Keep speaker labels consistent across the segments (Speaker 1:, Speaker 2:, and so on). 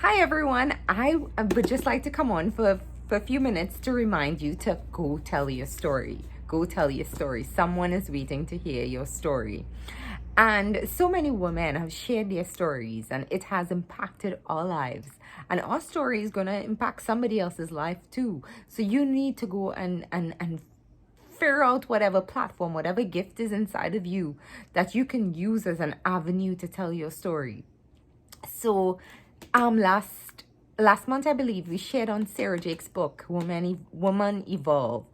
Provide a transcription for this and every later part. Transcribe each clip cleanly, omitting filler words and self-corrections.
Speaker 1: Hi everyone. I would just like to come on for a few minutes to remind you to go tell your story. Go tell your story. Someone is waiting to hear your story. And so many women have shared their stories and it has impacted our lives. And our story is going to impact somebody else's life too. So you need to go and figure out whatever platform, whatever gift is inside of you that you can use as an avenue to tell your story. So, last month I believe we shared on Sarah Jake's book, Woman Evolve,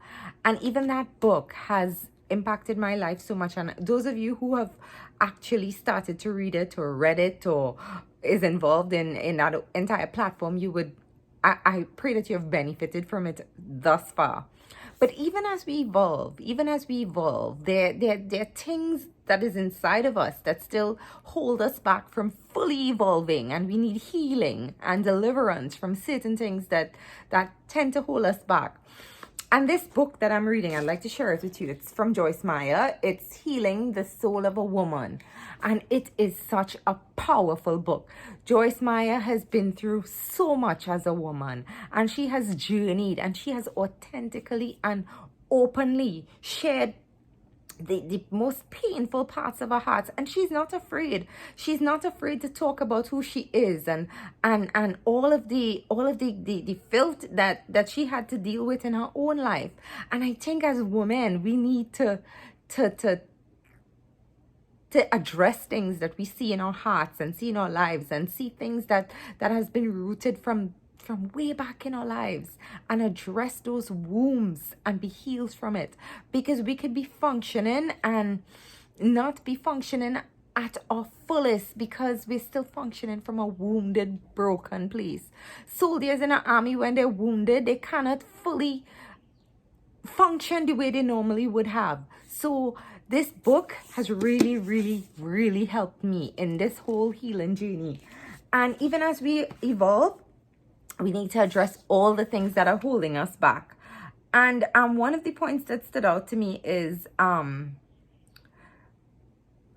Speaker 1: and even that book has impacted my life so much. And those of you who have actually started to read it or read it or is involved in that entire platform, I pray that you have benefited from it thus far. But even as we evolve, there are things that is inside of us that still hold us back from fully evolving, and we need healing and deliverance from certain things that tend to hold us back. And this book that I'm reading, I'd like to share it with you. It's from Joyce Meyer. It's Healing the Soul of a Woman. And it is such a powerful book. Joyce Meyer has been through so much as a woman. And she has journeyed and she has authentically and openly shared the most painful parts of her heart, and she's not afraid to talk about who she is and all of the filth that she had to deal with in her own life. And I think as women we need to address things that we see in our hearts and see in our lives and see things that has been rooted from way back in our lives, and address those wounds and be healed from it, because we could be functioning and not be functioning at our fullest because we're still functioning from a wounded, broken place. Soldiers in an army, when they're wounded, they cannot fully function the way they normally would have. So this book has really helped me in this whole healing journey. And even as we evolve, we need to address all the things that are holding us back. And one of the points that stood out to me is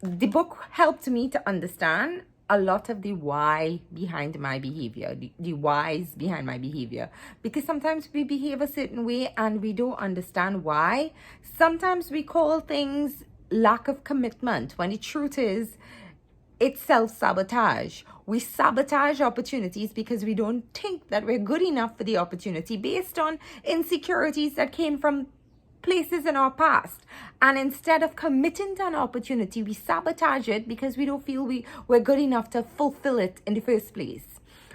Speaker 1: the book helped me to understand a lot of the why behind my behavior, the whys behind my behavior. Because sometimes we behave a certain way and we don't understand why. Sometimes we call things lack of commitment, when the truth is it's self-sabotage. We sabotage opportunities because we don't think that we're good enough for the opportunity based on insecurities that came from places in our past. And instead of committing to an opportunity, we sabotage it because we don't feel we're good enough to fulfill it in the first place.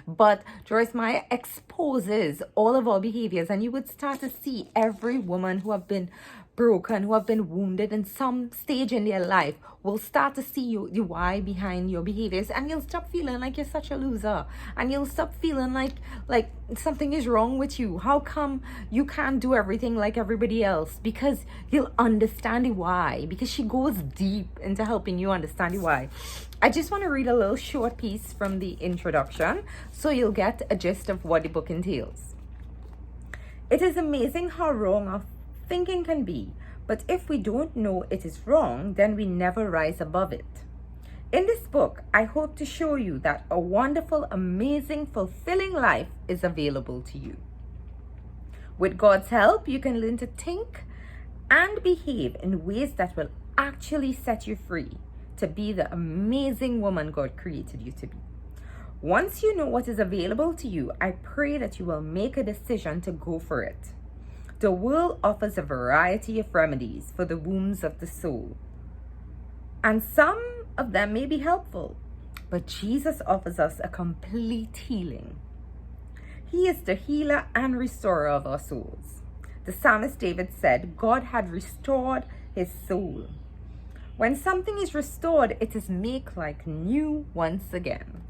Speaker 1: But Joyce Meyer exposes all of our behaviors, and you would start to see every woman who have been broken, who have been wounded in some stage in their life, will start to see the why behind your behaviors, and you'll stop feeling like you're such a loser, and you'll stop feeling like something is wrong with you. How come you can't do everything like everybody else? Because you'll understand the why, because she goes deep into helping you understand the why. I just want to read a little short piece from the introduction so you'll get a gist of what the book entails. It is amazing how wrong our thinking can be, but if we don't know it is wrong, then we never rise above it. In this book, I hope to show you that a wonderful, amazing, fulfilling life is available to you. With God's help, you can learn to think and behave in ways that will actually set you free to be the amazing woman God created you to be. Once you know what is available to you, I pray that you will make a decision to go for it. The world offers a variety of remedies for the wounds of the soul, and some of them may be helpful, but Jesus offers us a complete healing. He is the healer and restorer of our souls. The psalmist David said God had restored his soul. When something is restored, it is made like new once again.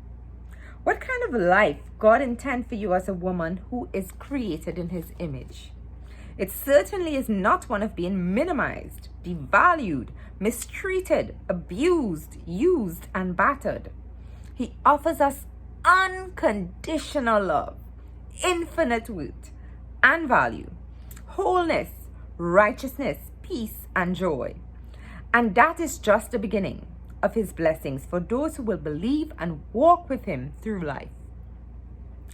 Speaker 1: What kind of life God intends for you as a woman who is created in his image? It certainly is not one of being minimized, devalued, mistreated, abused, used, and battered. He offers us unconditional love, infinite worth and value, wholeness, righteousness, peace, and joy. And that is just the beginning of his blessings for those who will believe and walk with him through life.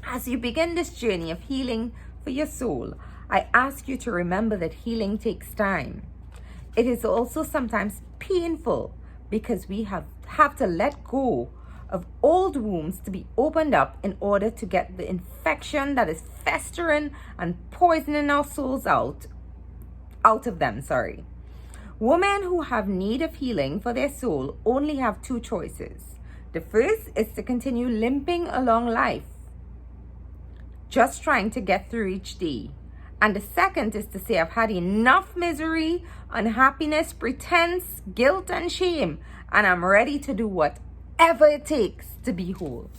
Speaker 1: As you begin this journey of healing for your soul, I ask you to remember that healing takes time. It is also sometimes painful because we have to let go of old wounds to be opened up in order to get the infection that is festering and poisoning our souls out of them. Women who have need of healing for their soul only have two choices. The first is to continue limping along life, just trying to get through each day. And the second is to say, I've had enough misery, unhappiness, pretense, guilt, and shame, and I'm ready to do whatever it takes to be whole.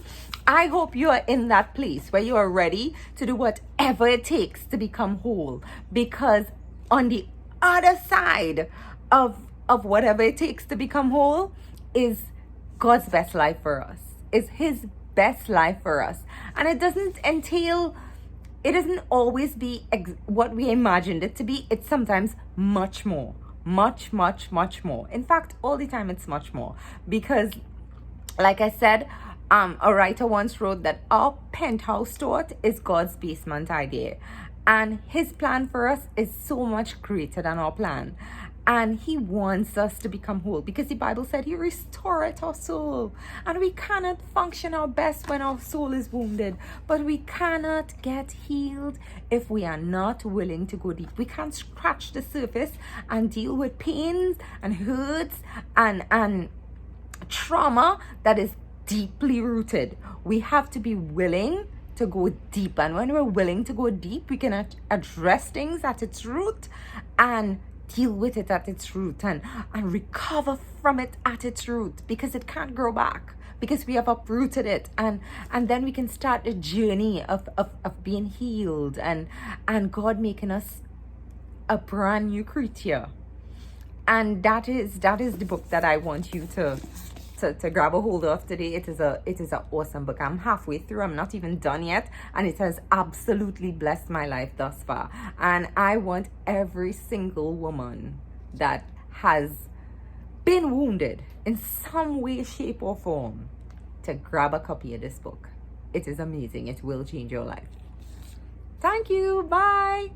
Speaker 1: I hope you are in that place where you are ready to do whatever it takes to become whole, because on the other side of whatever it takes to become whole is God's best life for us, is his best life for us. And it doesn't always be what we imagined it to be. It's sometimes much more, much more. In fact, all the time it's much more, because like I said, a writer once wrote that our penthouse thought is God's basement idea, and his plan for us is so much greater than our plan. And he wants us to become whole, because the Bible said he restoreth our soul. And we cannot function our best when our soul is wounded. But we cannot get healed if we are not willing to go deep. We can't scratch the surface and deal with pains and hurts and trauma that is deeply rooted. We have to be willing to go deep. And when we're willing to go deep, we can address things at its root and deal with it at its root and recover from it at its root, because it can't grow back, because we have uprooted it, and then we can start a journey of being healed and God making us a brand new creature. And that is the book that I want you to grab a hold of today. It is a awesome book. I'm halfway through. I'm not even done yet, and it has absolutely blessed my life thus far. And I want every single woman that has been wounded in some way, shape, or form to grab a copy of this book. It is amazing. It will change your life. Thank you. Bye.